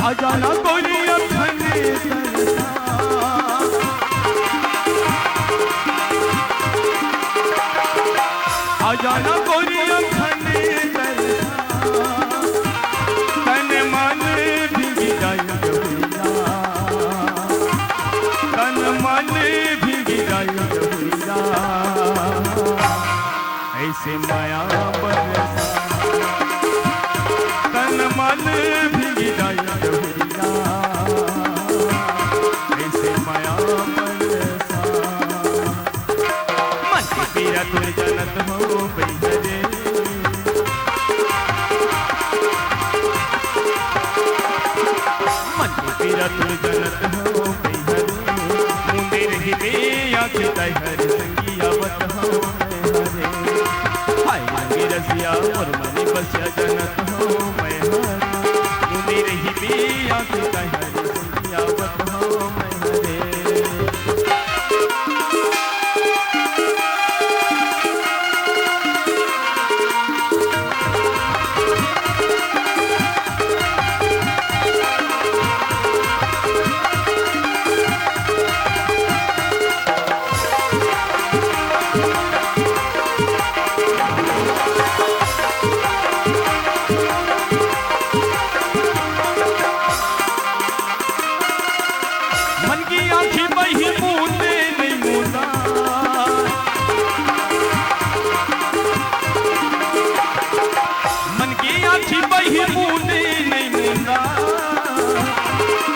अजाना कोरी अखने तरसा, अजाना कोरी अखने तरसा, तन मन भीग जाए जहुरिया, तन मन भीग जाए जहुरिया, ऐसे माया बरसा, तन मन भीग जाए जहुरिया, ऐसे माया बरसा। मन की पीरा तुर जनत हो बैठे, मन की पीरा तुर जनत हो बैठे, मुंडे रही बे आँखें तहर संगिया बत हो हरे, हाय रंगी रसिया और मनी बसिया जनत हो मैं हरे, मुंडे रही बे आँखें तहर संगिया बत हो मैं हरे।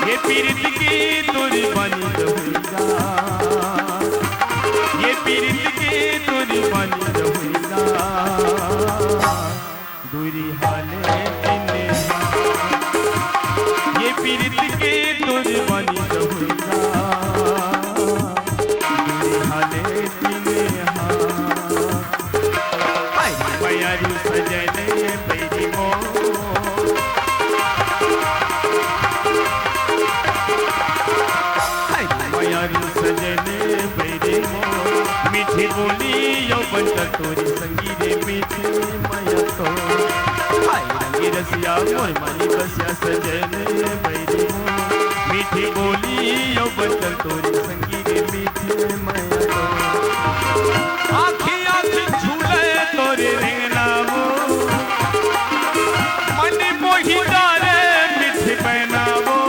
ये पीरित की तुरी बनी जहुरिया, ये पीरित की तुरी बनी जहुरिया, दूरी हाले तिने, ये पीरित की तुरी बनी जहुरिया, दूरी हाले तिने हाय बयारू सजने पैरी मो, सजने बैरे मो, मीठी बोली यौवन तोरी संगीरे मीठी माया तो, हाय रंगी रसिया मोर मानी बसिया सजने बैरे मो, मीठी बोली यौवन तोरी संगीरे मीठी माया तो, आँखी आँखी झूले तोरे रेंगना मो, मन मोही डारे मीठी बहना मो,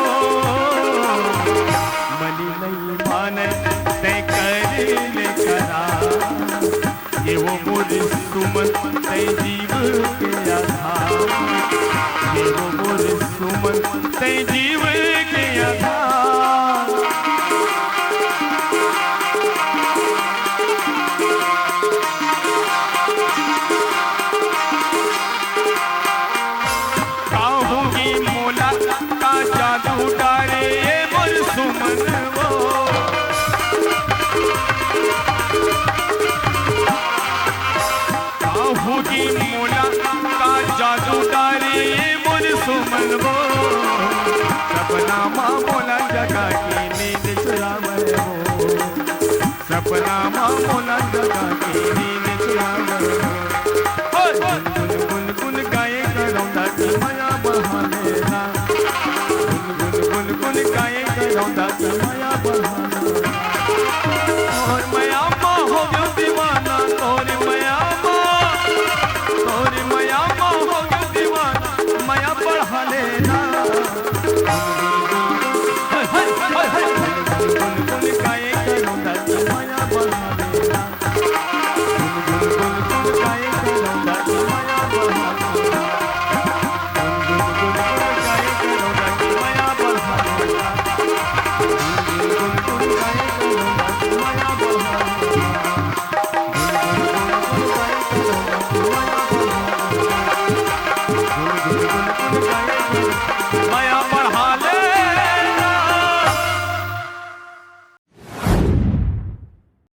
मनी नहीं माने ते करे करा, ये वो मोर सुमन ते जीव के आधार, ये वो मोर सुमन ते जीव के आधार। काहूँगी मोला का जादू डारे ये मोर सुमन वो, काहूँगी मोला का जादू डारे ये मोर सुमन वो, सपना माँ मोला जगा के नींद चुरावे वो, सपना माँ मोला जगा के नींद चुरावे वो, गुन गुन गुन गुन गाए करौंदा की माया